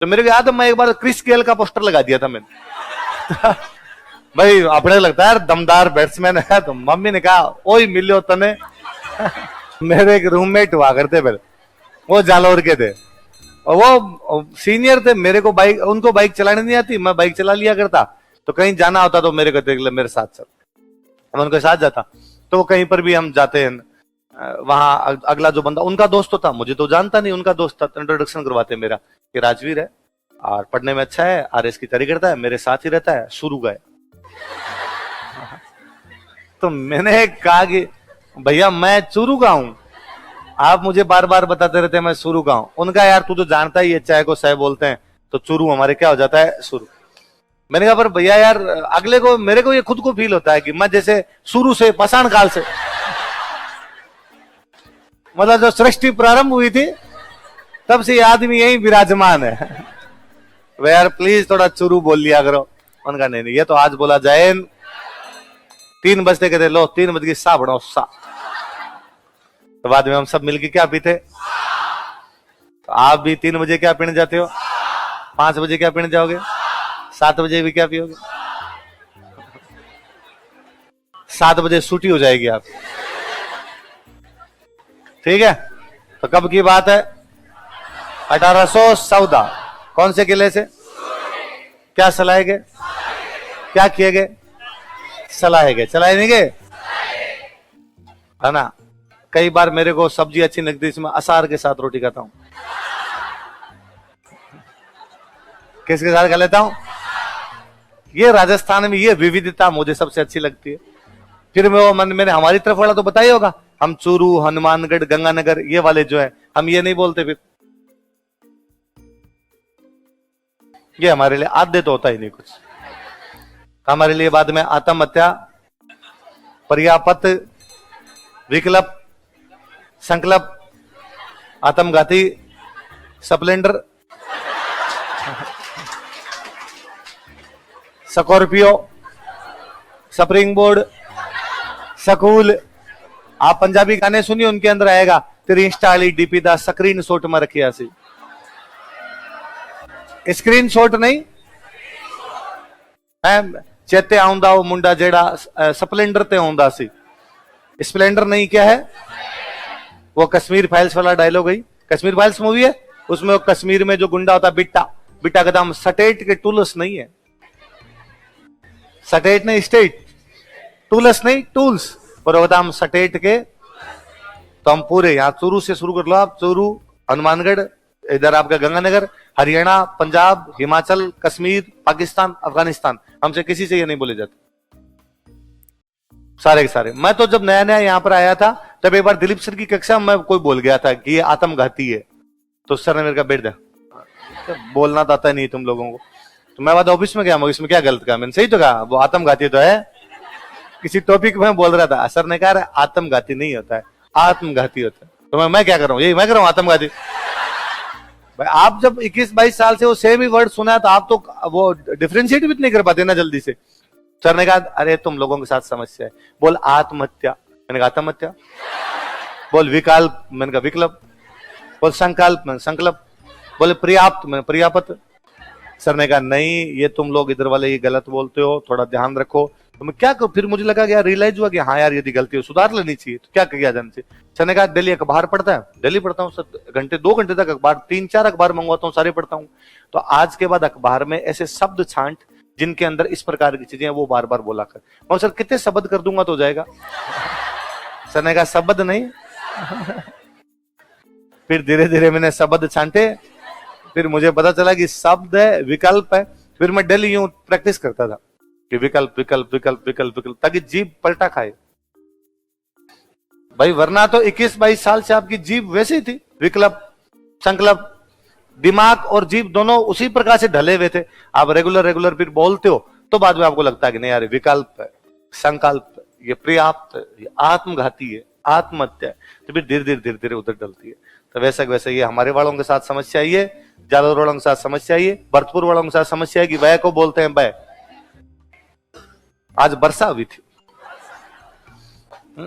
तो मेरे को याद है, मैं एक बार क्रिस गेल का पोस्टर लगा दिया था मैंने। भाई अपने लगता है दमदार बैट्समैन है, तो मम्मी ने कहा ओए मिलो तने। मेरे एक रूममेट हुआ करते फिर, वो जालौर के थे और वो सीनियर थे मेरे को, बाइक उनको बाइक चलाने नहीं आती, मैं बाइक चला लिया करता, तो कहीं जाना होता तो मेरे को मेरे साथ चल, मैं उनके साथ जाता। तो कहीं पर भी हम जाते हैं, वहां अगला जो बंदा उनका दोस्त होता, मुझे तो जानता नहीं, उनका दोस्त था, इंट्रोडक्शन करवाते मेरा कि राजवीर है और पढ़ने में अच्छा है, आरएस की तैयारी करता है, मेरे साथ ही रहता है, शुरू गए। तो मैंने कहा कि भैया मैं चूरू का हूं, आप मुझे बार बार बताते रहते हैं मैं शुरू का हूं। उनका यार तू तो जानता ही है, चाय को सह बोलते हैं, तो चूरू हमारे क्या हो जाता है शुरू। मैंने कहा पर भैया यार अगले को, मेरे को ये खुद को फील होता है कि मैं जैसे शुरू से पाषाण काल से, मतलब जो सृष्टि प्रारंभ हुई थी तब से ये आदमी यही विराजमान है। वे यार प्लीज थोड़ा चूरू बोल लिया करो। उनका नहीं, ये तो आज बोला जाए। 3 बजते कहते लो 3 बज गई, सा बढ़ाओ सा। तो बाद में हम सब मिलके क्या पीते, तो आप भी 3 बजे क्या पीने जाते हो, 5 बजे क्या पीने जाओगे, 7 बजे भी क्या पियोगे, 7 बजे छुट्टी हो जाएगी आप, ठीक है। तो कब की बात है, 1814। कौन से किले से, क्या सलाहे गए, क्या किए गए, सलाहे गए, चलाए नहीं गए, है ना। कई बार मेरे को सब्जी अच्छी लगती है, इसमें अचार के साथ रोटी खाता हूं। किसके साथ खा लेता हूं, ये राजस्थान में ये विविधता मुझे सबसे अच्छी लगती है। फिर मैं वो मन मैंने हमारी तरफ वाला तो बताया होगा, हम चूरू, हनुमानगढ़, गंगानगर ये वाले जो है, हम ये नहीं बोलते। फिर ये हमारे लिए आद्य तो होता ही नहीं कुछ। हमारे लिए बाद में आत्महत्या, पर्यापत, विकल्प, संकल्प, आत्मघाती, Splendor, Scorpio, spring board, school. आप पंजाबी गाने सुनिए, उनके अंदर आएगा तेरी इंस्टा वाली डीपी दा स्क्रीन शॉट में रखिया सी, स्क्रीन शॉट नहीं है। चेते आउंदा वो मुंडा जेड़ा स्प्लेंडर ते आउंदा सी, स्प्लेंडर नहीं क्या है वो, कश्मीर फाइल्स वाला डायलॉग है। कश्मीर फाइल्स मूवी है, उसमें वो कश्मीर में जो गुंडा होता है बिट्टा, बिट्टा का दाम स्टेट के टूल्स नहीं है, स्टेट नहीं स्टेट, टूल्स नहीं टूल्स, और दाम स्टेट के। तो हम पूरे यहाँ चूरू से शुरू कर लो आप, चूरू, हनुमानगढ़, इधर आपका गंगानगर, हरियाणा, पंजाब, हिमाचल, कश्मीर, पाकिस्तान, अफगानिस्तान, हमसे किसी से ये नहीं बोले जाते, सारे के सारे। मैं तो जब नया नया यहाँ पर आया था, तब एक बार दिलीप सर की कक्षा में कोई बोल गया था कि ये आत्मघाती है, तो सर ने मेरे का बैठ दिया, बोलना तो आता नहीं तुम लोगों को। तो मैं बाद ऑफिस में गया, इसमें क्या गलत कहा मैंने, सही तो कहा, वो आत्मघाती तो है। किसी टॉपिक में बोल रहा था, सर ने कहा आत्मघाती नहीं होता है, आत्मघाती होता है। तो मैं क्या कर रहा हूँ, यही मैं कर रहा हूँ आत्मघाती। भाई आप जब 21-22 साल से वो सेम ही वर्ड सुना है, तो आप तो वो डिफरेंशिएट भी नहीं कर पाते ना जल्दी से। सर ने कहा अरे तुम लोगों के साथ समस्या है, बोल आत्महत्या, मैंने कहा आत्महत्या, बोल विकल्प, मैंने कहा विकल्प, बोल संकल्प, मैंने संकल्प, बोले पर्याप्त, मैंने पर्याप्त। सर ने कहा नहीं ये तुम लोग इधर वाले ये गलत बोलते हो, थोड़ा ध्यान रखो। तो मैं क्या करूं, फिर मुझे लगा कि यार रियलाइज हुआ कि हाँ यार यदि गलती हो सुधार लेनी चाहिए, तो क्या किया जाना चाहिए। सर ने कहा डेली अखबार पढ़ता है, डेली पढ़ता हूँ सर, घंटे 2 घंटे तक अखबार, 3-4 अखबार मंगवाता हूँ, सारे पढ़ता हूँ। तो आज के बाद अखबार में ऐसे शब्द छांट जिनके अंदर इस प्रकार की चीजें वो बार बार बोला कर। मैं सर कितने शब्द कर दूंगा तो हो जाएगा। सर ने कहा शब्द नहीं। फिर धीरे धीरे मैंने शब्द छांटे, फिर मुझे पता चला कि शब्द है, विकल्प है। फिर मैं डेली यूं प्रैक्टिस करता था कि विकल्प विकल्प विकल्प विकल्प विकल्प, ताकि जीभ पलटा खाए। भाई वरना तो 21-22 साल से आपकी जीभ वैसे ही थी, विकल्प संकल्प, दिमाग और जीभ दोनों उसी प्रकार से ढले हुए थे। आप रेगुलर फिर बोलते हो तो बाद में आपको लगता है कि नहीं यार विकल्प है, संकल्प है, ये पर्याप्त है, ये आत्मघाती है, आत्महत्या है। तो फिर धीरे धीरे उधर डलती है। तो वैसे ये हमारे वालों के साथ समस्या ये, जालौर वालों के साथ समस्या ये, भरतपुर वालों के साथ समस्या है कि वह को बोलते हैं वह। आज वर्षा हुई थी,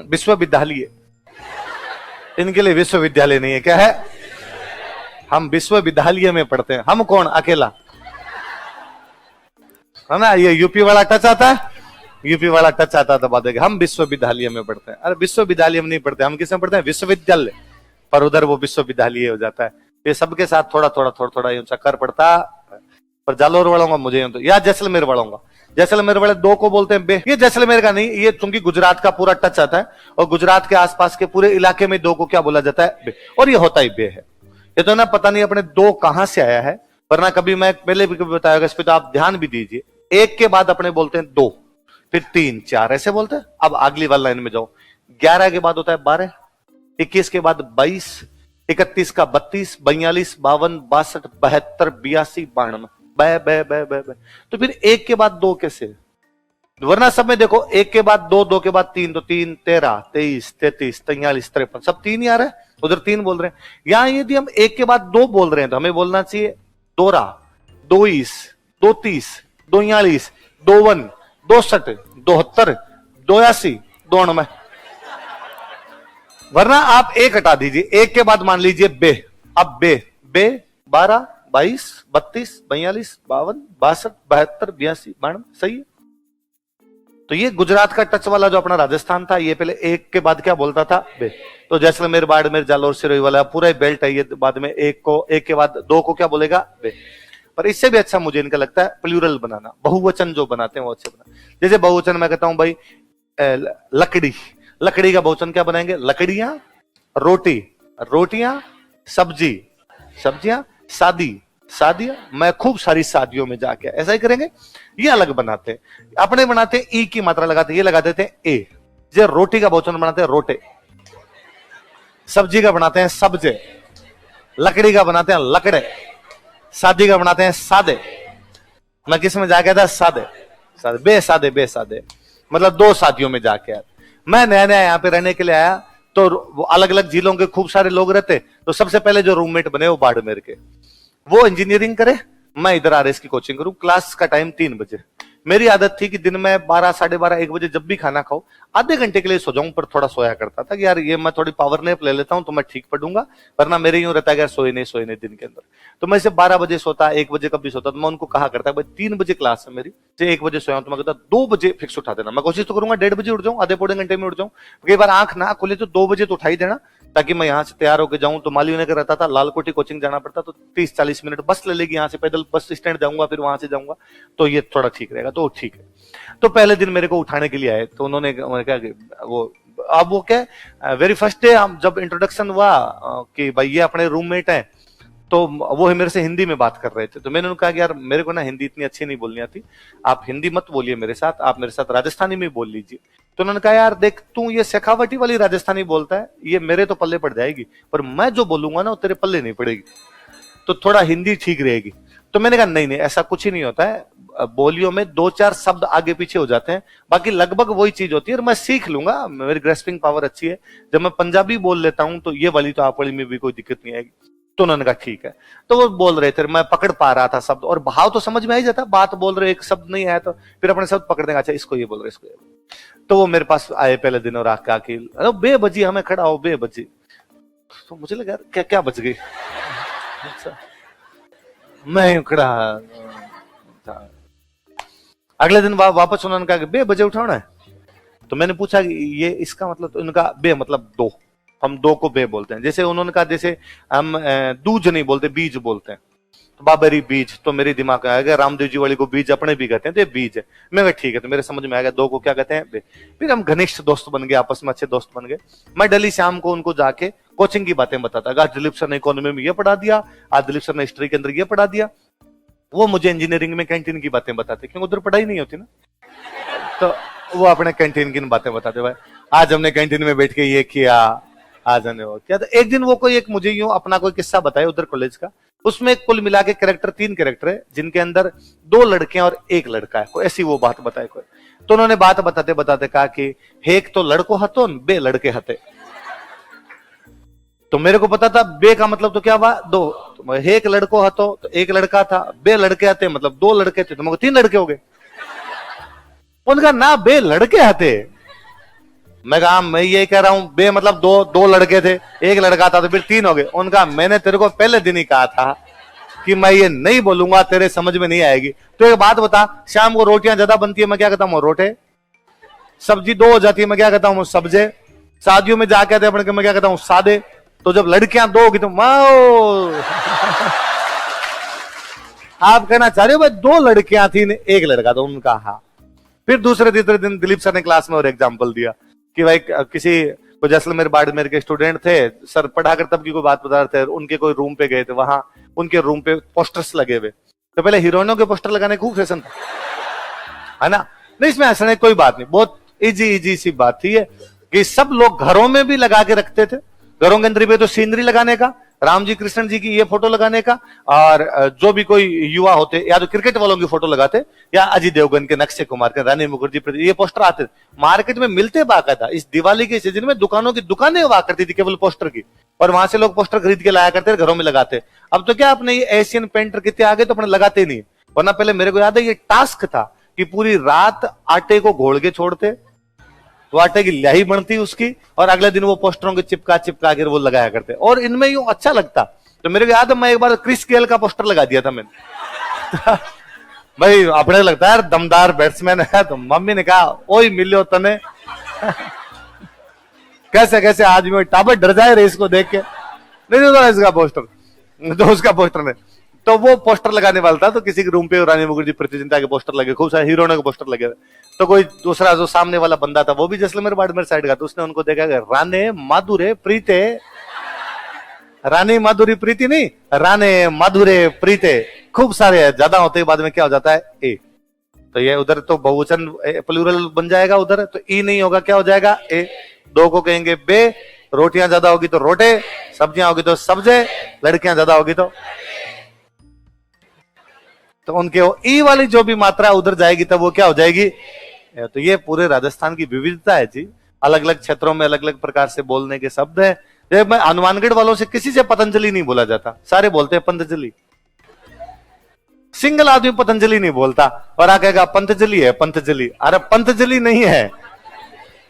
विश्वविद्यालय, इनके लिए विश्वविद्यालय नहीं है, क्या है हम विश्वविद्यालय में पढ़ते हैं। हम कौन? अकेला, है ना? ये यूपी वाला टच आता है, यूपी वाला टच आता तो बात है हम विश्वविद्यालय में पढ़ते हैं। अरे विश्वविद्यालय में नहीं पढ़ते, हम किस में पढ़ते हैं? विश्वविद्यालय, पर उधर वो विश्वविद्यालय हो जाता है। ये सबके साथ थोड़ा थोड़ा थोड़ा थोड़ा यूं चक्कर पड़ता। पर जालोर वालों मुझे यूं तो, या जैसलमेर वालों, जैसलमेर वाले दो को बोलते हैं बे। ये जैसलमेर का नहीं, ये चूंकि गुजरात का पूरा टच आता है और गुजरात के आसपास के पूरे इलाके में दो को क्या बोला जाता है? बे। और ये होता ही बे है। ये तो ना पता नहीं अपने दो कहां से आया है, वरना कभी मैं पहले भी कभी बताया, इस पर तो आप ध्यान भी दीजिए। एक के बाद अपने बोलते हैं दो, फिर तीन, चार, ऐसे बोलते हैं। अब अगली वाली लाइन में जाओ, 11 के बाद होता है 12, 21 के बाद 22, 31 का 32, 42, 52, 62, 72, 82, 92, बै। तो फिर एक के बाद दो कैसे? वरना सब में देखो एक के बाद दो, दो के बाद तीन, तो 3, 13, 23, 33, 43, 53, सब तीन ही आ रहा है। उधर तीन बोल रहे हैं। यहां यदि हम एक के बाद दो बोल रहे हैं तो हमें बोलना चाहिए दोरा, 22, 32, 42, 52, 62, 72, 82, 92। वरना आप एक हटा दीजिए, एक के बाद मान लीजिए बे। अब बे 12, 22, 32, 42, 52, 62, 72, 82, 92, सही है। तो ये गुजरात का टच वाला जो अपना राजस्थान था, ये पहले एक के बाद क्या बोलता था? बे। तो जैसलमेर, बाड़मेर, जालोर, सिरोही वाला पूरा बेल्ट है, ये बाद में एक के बाद दो को क्या बोलेगा? बे। पर इससे भी अच्छा मुझे इनका लगता है प्लूरल बनाना, बहुवचन जो बनाते हैं वो अच्छे बना। जैसे बहुवचन मैं कहता हूं भाई लकड़ी, लकड़ी का बहुवचन क्या बनाएंगे? लकड़ियां, रोटी, रोटियां, सब्जी, सब्जियां, शादी, शादियां। मैं खूब सारी शादियों में जाके, ऐसा ही करेंगे। ये अलग बनाते हैं, अपने बनाते हैं ई की मात्रा लगाते, ये लगा देते हैं ए। जो रोटी का बहुवचन बनाते हैं रोटे, सब्जी का बनाते हैं सब्जे, लकड़ी का बनाते हैं लकड़े, शादी का बनाते हैं सादे। मैं किस में जाके था? सादे, सादे, बेसादे, बेसादे, मतलब दो शादियों में जाके आया। मैं नया नया यहाँ पे रहने के लिए आया, तो वो अलग अलग जिलों के खूब सारे लोग रहते। तो सबसे पहले जो रूममेट बने वो बाड़मेर के, वो इंजीनियरिंग करे, मैं इधर आरएस की कोचिंग करूं। क्लास का टाइम 3 बजे। मेरी आदत थी कि दिन में 12, 12:30, 1 बजे जब भी खाना खाऊं, आधे घंटे के लिए सो जाऊं, पर थोड़ा सोया करता था कि यार ये मैं थोड़ी पावर नैप ले लेता हूं तो मैं ठीक पढ़ूंगा, वरना मेरे यूं रहता है यार सोए नहीं दिन के अंदर। तो मैं इसे 12 बजे सोता, 1 बजे कभी सोता, तो मैं उनको कहा करता भाई 3 बजे क्लास है मेरी, जो 1 बजे सोया तो मैं कहता 2 बजे फिक्स उठा देना। मैं कोशिश तो करूंगा 1:30 बजे उठ जाऊं, आधे पौने घंटे में उठ जाऊं। कई बार आंख ना खुले तो 2 बजे तो उठाई देना, ताकि मैं यहाँ से तैयार होकर जाऊं। तो माली होने का रहता था, लालकोटी कोचिंग जाना पड़ता, तो 30-40 मिनट बस ले लेगी यहाँ से, पैदल बस स्टैंड जाऊंगा, फिर वहां से जाऊंगा, तो ये थोड़ा ठीक रहेगा। तो ठीक है। तो पहले दिन मेरे को उठाने के लिए आए, तो उन्होंने क्या वो, अब वो क्या, वेरी फर्स्ट डे हम जब इंट्रोडक्शन हुआ कि भाई ये अपने रूममेट हैं, तो वो मेरे से हिंदी में बात कर रहे थे। तो मैंने उनको कहा कि यार मेरे को ना हिंदी इतनी अच्छी नहीं बोलनी आती, आप हिंदी मत बोलिए मेरे साथ, आप मेरे साथ राजस्थानी में बोल लीजिए। तो उन्होंने कहा यार देख तू ये शेखावटी वाली राजस्थानी बोलता है, ये मेरे तो पल्ले पड़ जाएगी, पर मैं जो बोलूंगा ना वो तेरे पल्ले नहीं पड़ेगी, तो थोड़ा हिंदी ठीक रहेगी। तो मैंने कहा नहीं ऐसा कुछ ही नहीं होता है, बोलियों में 2-4 शब्द आगे पीछे हो जाते हैं, बाकी लगभग वही चीज होती है, और मैं सीख लूंगा, मेरी ग्रेस्पिंग पावर अच्छी है। जब मैं पंजाबी बोल लेता हूं तो ये वाली तो आप वाली में भी कोई दिक्कत नहीं आएगी। तो उन्होंने कहा ठीक है। तो वो बोल रहे थे, मैं पकड़ पा रहा था शब्द, और भाव तो समझ में आ ही जाता, बात बोल रहे एक शब्द नहीं आया तो फिर अपने शब्द पकड़ देंगे, अच्छा इसको ये बोल रहे, इसको ये। तो वो मेरे पास आए पहले दिन और आके आके बे बजी, हमें खड़ा हो बे बजी। तो मुझे लगा क्या क्या बच गई। अच्छा मैं खड़ा था। अगले दिन वापस उन्होंने कहा कि बे बजे उठाना है। तो मैंने पूछा कि ये इसका मतलब, तो उनका बे मतलब 2, हम 2 को बे बोलते हैं। जैसे उन्होंने कहा जैसे हम दूज नहीं बोलते, बीज बोलते हैं, तो बाबरी बीज, तो मेरे दिमाग में आएगा रामदेव जी वाली को बीज अपने भी कहते हैं, तो ये बीज है। मैं कहा ठीक है, तो मेरे समझ में आएगा 2 को क्या कहते हैं, बे। फिर हम घनिष्ठ दोस्त बन गए, आपस में अच्छे दोस्त बन गए। मैं डेली शाम को उनको जाके कोचिंग की बातें बताता, आज दिलीप सर ने इकोनॉमी में ये पढ़ा दिया, आज दिलीप सर ने हिस्ट्री के अंदर ये पढ़ा दिया। वो मुझे इंजीनियरिंग में कैंटीन की बातें बताते, क्योंकि उधर पढ़ाई नहीं होती ना, तो वो अपने कैंटीन की बातें बताते, भाई आज हमने कैंटीन में बैठ के ये किया, आज हमने वो किया। तो एक दिन वो कोई एक मुझे यूं अपना कोई किस्सा बताया उधर कॉलेज का, उसमें कुल मिला के कैरेक्टर 3 कैरेक्टर है, जिनके अंदर 2 लड़कियां और 1 लड़का है, कोई ऐसी वो बात बताए कोई। तो उन्होंने बात बताते बताते कहा कि हेक तो लड़को हतो बे लड़के हते। तो मेरे को पता था बे का मतलब तो क्या हुआ 2, तो हेक लड़को हतो तो 1 लड़का था, बे लड़के हते मतलब 2 लड़के थे, तो मेरे को 3 लड़के हो गए। उनका ना बे लड़के हते, मैं कहा मैं ये कह रहा हूं बे, मतलब दो लड़के थे, एक लड़का था तो फिर 3 हो गए। उनका मैंने तेरे को पहले दिन ही कहा था कि मैं ये नहीं बोलूंगा, तेरे समझ में नहीं आएगी। तो एक बात बता, शाम को रोटियां ज्यादा बनती है, मैं क्या कहता हूँ रोटे। सब्जी 2 हो जाती है, मैं क्या कहता हूँ सब्जे। शादियों में जाके आते अपने, मैं क्या कहता हूँ सादे। तो जब लड़कियां 2 होगी तो माओ आप कहना चाह रहे हो भाई 2 लड़कियां थी, एक लड़का, तो उनका हाँ। फिर दूसरे तीसरे दिन दिलीप सर ने क्लास में और एग्जाम्पल दिया कि भाई किसी को जैसलमेर बाड़मेर के स्टूडेंट थे, सर पढ़ाकर तब की कोई बात बता रहे थे, उनके कोई रूम पे गए थे, वहां उनके रूम पे पोस्टर्स लगे हुए। तो पहले हीरोइनों के पोस्टर लगाने खूब फैशन था, है ना। नहीं इसमें हंसने कोई बात नहीं, बहुत इजी इजी सी बात थी ये कि सब लोग घरों में भी लगा के रखते थे। घरों के अंदर भी तो सीनरी लगाने का, राम जी कृष्ण जी की ये फोटो लगाने का, और जो भी कोई युवा होते या तो क्रिकेट वालों की फोटो लगाते, या अजय देवगन के, नक्शे कुमार के, रानी मुखर्जी, ये पोस्टर आते मार्केट में मिलते बाकायदा। इस दिवाली के सीजन में दुकानों की दुकानें हुआ करती थी केवल पोस्टर की, और वहां से लोग पोस्टर खरीद के लाया करते, घरों में लगाते। अब तो क्या अपने ये एशियन पेंटर कितने आगे तो अपने लगाते नहीं, वरना पहले मेरे को याद है ये टास्क था कि पूरी रात आटे को घोल के छोड़ते, तो आटे की ल्याही बनती उसकी, और अगले दिन वो पोस्टरों के चिपका चिपका कर वो लगाया करते, और इनमें यूं अच्छा लगता। तो मेरे को याद है मैं एक बार क्रिस गेल का पोस्टर लगा दिया था मैंने भाई अपने लगता है यार दमदार बैट्समैन है, तो मम्मी ने कहा ओए मिलो तने कैसे कैसे आज भी टाबर डर जाए रेस को देख के, नहीं तो इसका पोस्टर, तो उसका पोस्टर ने, तो वो पोस्टर लगाने वाला था। तो किसी के रूम पे रानी मुखर्जी प्रीति जिंटा के पोस्टर लगे, खूब सारे हीरोइनों के पोस्टर लगे। तो कोई दूसरा जो सामने वाला बंदा था वो भी जैसलमेर बाड़मेर साइड का, तो उसने उनको देखा राने माधुरे प्रीते, रानी माधुरी प्रीति नहीं, राने माधुरे प्रीते, खूब सारे है, ज्यादा होते बाद में क्या हो जाता है ए। तो ये उधर तो बहुवचन प्लूरल बन जाएगा, उधर तो ई नहीं होगा, क्या हो जाएगा ए। 2 को कहेंगे बे, रोटियां ज्यादा होगी तो रोटे, सब्जियां होगी तो सब्जे, लड़कियां ज्यादा होगी तो उनके वो ई वाली जो भी मात्रा उधर जाएगी तब वो क्या हो जाएगी। तो ये पूरे राजस्थान की विविधता है जी, अलग अलग क्षेत्रों में अलग अलग प्रकार से बोलने के शब्द है। जब मैं हनुमानगढ़ वालों से किसी से पतंजलि नहीं बोला जाता, सारे बोलते हैं पंतजलि, सिंगल आदमी पतंजलि नहीं बोलता, और आ कहेगा पंतजलि है पंतजलि, अरे पंतजलि नहीं है,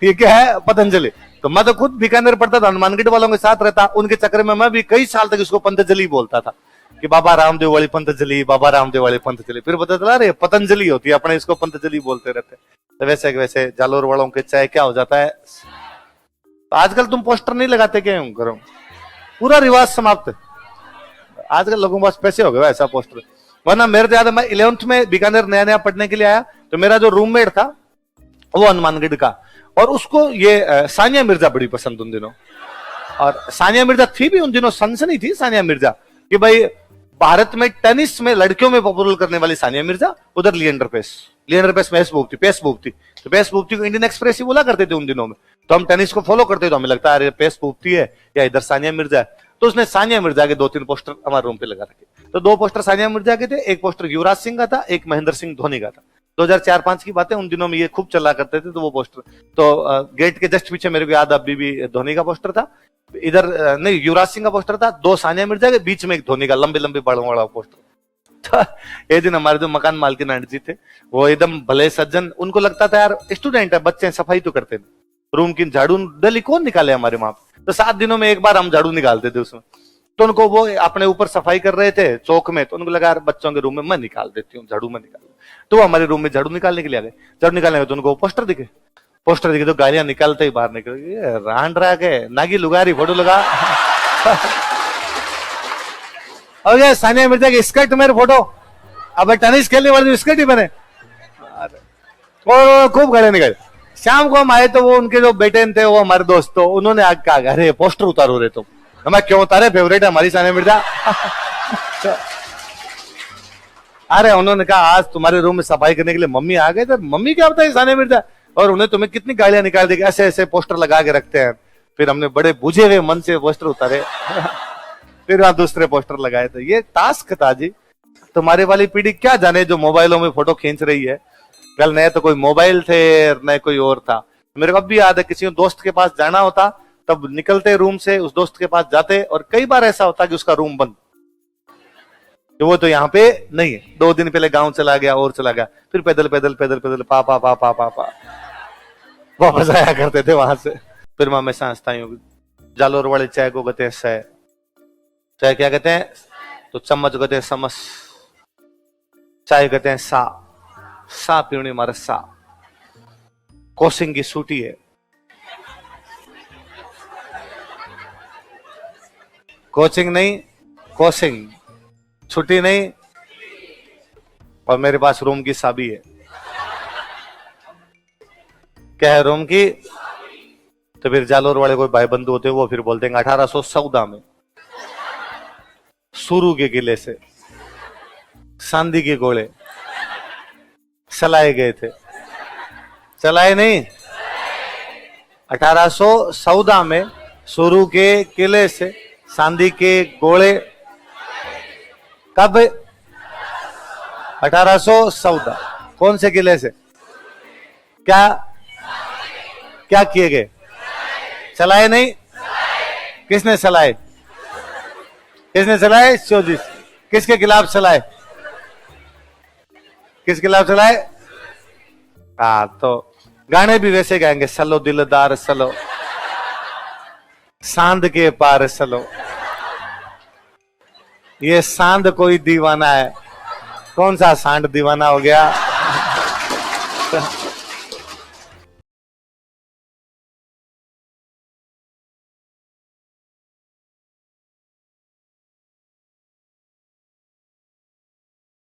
ये क्या है पतंजलि। तो मैं तो खुद बीकानेर पढ़ता था, हनुमानगढ़ वालों के साथ रहता, उनके चक्कर में मैं भी कई साल तक इसको पंतजलि बोलता था कि बाबा रामदेव वाली पंतजलि, बाबा रामदेव वाली पंतजलि। फिर पता चला अरे पतंजलि होती है, अपने इसको पंतजलि बोलते रहते। तो वैसे वैसे जालोर वालों के चाहे क्या हो जाता है। तो आजकल तुम पोस्टर नहीं लगाते क्या करो, पूरा रिवाज समाप्त है आजकल, लोगों के पास पैसे हो गए ऐसा पोस्टर। वरना मेरे तो याद है मैं 11th में बीकानेर नया नया पढ़ने के लिए आया, तो मेरा जो रूममेट था वो हनुमानगढ़ का, और उसको ये सानिया मिर्जा बड़ी पसंद उन दिनों। और सानिया मिर्जा थी भी उन दिनों, सनसनी थी सानिया मिर्जा कि भाई भारत में टेनिस में लड़कियों में पॉपुलर करने वाली सानिया मिर्जा, उधर लिएंडर पेस फेसबुक थी। तो फेसबुक थी को इंडियन एक्सप्रेस ही बोला करते थे उन दिनों में। तो हम टेनिस को फॉलो करते तो हमें लगता है अरे फेसबुक थी है या इधर सानिया मिर्जा है। तो उसने सानिया मिर्जा के 2-3 पोस्टर हमारे रूम पे लगा रखे। तो 2 पोस्टर सानिया मिर्जा के थे, एक पोस्टर युवराज सिंह का था, एक महेंद्र सिंह धोनी का था। 2004-5 की बात है, उन दिनों में ये खूब चला करते थे। तो वो पोस्टर तो गेट के जस्ट पीछे मेरे को याद अभी भी धोनी का पोस्टर था, इधर नहीं युवराज सिंह का पोस्टर था, 2 सानिया मिर्जा के, बीच में एक धोनी का लंबे लंबे बड़ा वाला पोस्टर। एक दिन हमारे जो मकान मालकिन आंटी जी थे, वो एकदम भले सज्जन, उनको लगता था यार स्टूडेंट है, बच्चे सफाई तो करते हैं, रूम की झाड़ू डेली कौन निकाले हमारे वहां। तो 7 दिनों में एक बार हम झाड़ू निकालते थे उसमें। तो उनको वो अपने ऊपर सफाई कर रहे थे चौक में, तो उनको लगा यार बच्चों के रूम में मैं निकाल देती हूँ झाड़ू, मैं निकाल। तो वो हमारे रूम में झाड़ू निकालने के लिए आ गए। झाड़ू निकालने में तो उनको पोस्टर दिखे तो गालियां निकालते ही बाहर निकल गए, रांड रहा के नागी लुगारी फोटो लगा और ये सानिया मिर्जा की स्कर्ट मेरे फोटो, अब टेनिस खेलने वाले स्कर्ट ही बने, और खूब गालियां निकाले। शाम को हम आए तो वो उनके जो बेटे थे वो हमारे दोस्त, तो उन्होंने आग कहा अरे पोस्टर उतारो रे तुम। मैं क्यों उतारे, फेवरेट है हमारी सानिया मिर्जा। अरे उन्होंने कहा आज तुम्हारे रूम में सफाई करने के लिए मम्मी आ गए थे। मम्मी क्या बताई सानिया मिर्जा, और उन्हें तुम्हें कितनी गालियां निकाल दी, ऐसे ऐसे पोस्टर लगा के रखते हैं। फिर हमने बड़े बुझे हुए मन से पोस्टर उतारे फिर वहां दूसरे पोस्टर लगाए। तो ये टास्क था जी। तुम्हारी वाली पीढ़ी क्या जाने जो मोबाइलों में फोटो खींच रही है, कल नए तो कोई मोबाइल थे नए कोई और था। मेरे को अब भी याद है किसी दोस्त के पास जाना होता तब निकलते रूम से उस दोस्त के पास जाते, और कई बार ऐसा होता कि उसका रूम बंद, तो वो तो यहाँ पे नहीं है, 2 दिन पहले गांव चला गया और चला गया, फिर पैदल पैदल पैदल पैदल पा पा पा पा पा पा वापस आया करते थे वहां से। फिर मैं हमेशा हंसता हूँ। जालोर वाले चाय को कहते हैं सह, चाय क्या कहते हैं? तो चम्मच कहते हैं समस, चाय कहते हैं सा, सा पीवनी मारे सा। कोसिंग की सूटी है, कोचिंग नहीं कोसिंग, छुट्टी नहीं। और मेरे पास रूम की चाबी है। क्या है रूम की? तो फिर जालोर वाले कोई भाई बंधु होते हैं, वो फिर बोलते हैं 1814 में सुरू के किले से सांदी के गोले चलाए गए थे। चलाए नहीं, 1814 में सुरू के किले से सांदी के गोले। कब? 1814। कौन से किले से? क्या क्या किए गए? चलाए नहीं। किसने चलाए? किसने चलाए? चौधरी। किसके खिलाफ चलाए? किस खिलाफ चलाए? हाँ, तो गाने भी वैसे गाएंगे, चलो दिलदार चलो, सांद के पार चलो। ये सांद कोई दीवाना है। कौन सा सांड दीवाना हो गया?